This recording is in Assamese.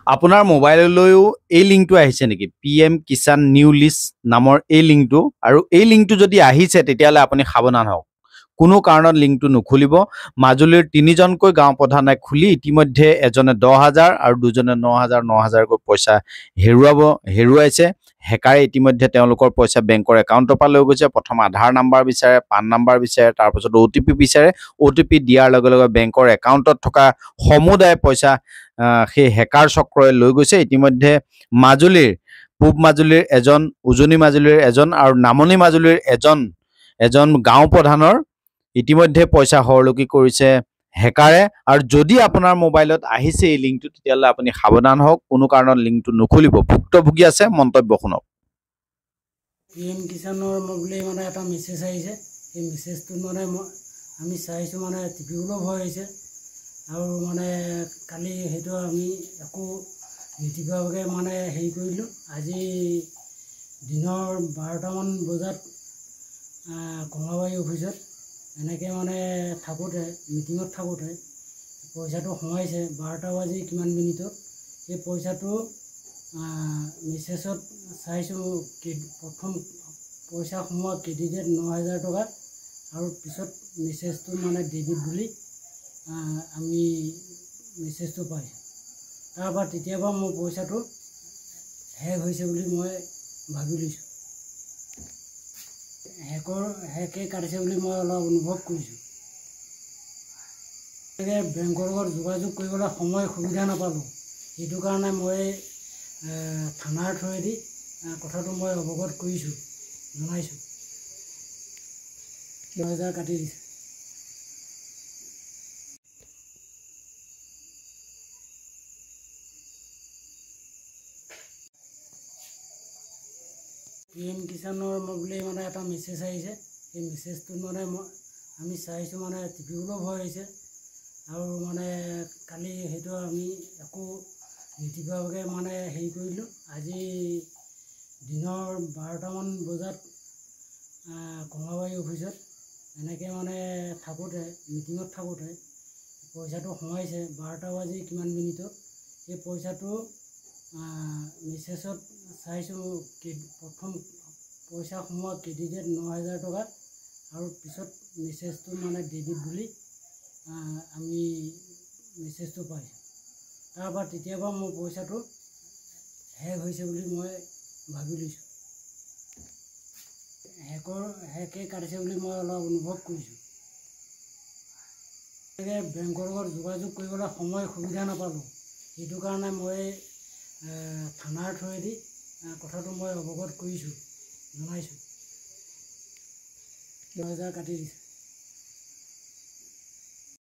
আপোনাৰ মোবাইললৈও এই লিংকটো আহিছে নেকি PM কিষাণ নিউ লিষ্ট নামৰ এই লিংকটো আৰু এই লিংকটো যদি আহিছে তেতিয়াহ'লে আপুনি সাৱধান হওক কোনো কাৰণত লিংকটো নুখুলিব মাজুলীৰ তিনিজনকৈ গাঁও প্ৰধানে খুলি ইতিমধ্যে এজনে 10,000 আৰু দুজনে 9,000 কৈ পইচা হেৰুৱাইছে হেকাৰে ইতিমধ্যে তেওঁলোকৰ পইচা বেংকৰ একাউণ্টৰ পৰা লৈ গৈছে প্ৰথম আধাৰ নাম্বাৰ বিচাৰে পান নাম্বাৰ বিচাৰে তাৰপিছত OTP বিচাৰে OTP দিয়াৰ লগে লগে বেংকৰ একাউণ্টত থকা সমুদায় পইচা সেই হেকাৰ চক্ৰই লৈ গৈছে ইতিমধ্যে মাজুলীৰ পূব মাজুলীৰ এজন উজনি মাজুলীৰ এজন আৰু নামনি মাজুলীৰ এজন গাঁও প্ৰধানৰ ইতিমধ্যে পইচা হৰলকি কৰিছে হেকাৰে আৰু যদি আপোনাৰ মোবাইলত আহিছে এই লিংকটো তেতিয়াহ'লে আপুনি সাৱধান হওক কোনো কাৰণত লিংকটো নুখুলিব ভুক্তভোগী আছে মন্তব্য শুনক PM কিষাণৰ বুলি মানে এটা মেছেজ আহিছে এই মেছেজটো মানে আমি চাইছোঁ মানে টিপিবলৈও ভয় হৈছে আৰু মানে কালি সেইটো আমি একো নীতিবাকে মানে হেৰি কৰিলোঁ আজি দিনৰ 12টামান বজাত কমলাবাৰী অফিচত এনেকৈ মানে থাকোঁতে মিটিঙত থাকোঁতে পইচাটো সোমাইছে 12টা বাজি কিমান মিনিটত এই পইচাটো মেছেজত চাইছোঁ প্ৰথম পইচা সোমোৱা ক্ৰেডিটেড 9,000 টকা আৰু পিছত মেছেজটো মানে ডেবিট বুলি আমি মেছেজটো পাইছোঁ তাৰপৰা তেতিয়াৰ পৰা মোৰ পইচাটো হেক হৈছে বুলি মই ভাবি লৈছোঁ হেকে কাটিছে বুলি মই অলপ অনুভৱ কৰিছোঁ বেংকৰ লগত যোগাযোগ কৰিবলৈ সময় সুবিধা নাপালোঁ সেইটো কাৰণে মই থানাৰ থ্ৰুৱেদি কথাটো মই অৱগত কৰিছোঁ জনাইছোঁ 10,000 কাটি দিছে PM কিষাণৰ বুলি মানে এটা মেছেজ আহিছে এই মেছেজটো মানে আমি চাইছোঁ মানে টিপিবলৈও ভয় হৈছে আৰু মানে কালি সেইটো আমি একো নীতিবাকে মানে হেৰি কৰিলোঁ আজি দিনৰ 12টামান বজাত কমলাবাৰী অফিচত এনেকৈ মানে থাকোঁতে মিটিঙত থাকোঁতে পইচাটো সোমাইছে 12টা বাজি কিমান মিনিটত এই পইচাটো মেছেজত চাইছোঁ প্ৰথম পইচা সোমোৱা ক্ৰেডিটেড 9,000 টকা আৰু পিছত মেছেজটো মানে ডেবিট বুলি আমি মেছেজটো পাইছোঁ তাৰপৰা তেতিয়াৰ পৰা মোৰ পইচাটো হেক হৈছে বুলি মই ভাবি লৈছোঁ হেকে কাটিছে বুলি মই অলপ অনুভৱ কৰিছোঁ বেংকৰ লগত যোগাযোগ কৰিবলৈ সময় সুবিধা নাপালোঁ সেইটো কাৰণে মই থানাৰ থ্ৰুৱেদি কথাটো মই অৱগত কৰিছোঁ জনাইছোঁ 10,000 কাটি দিছে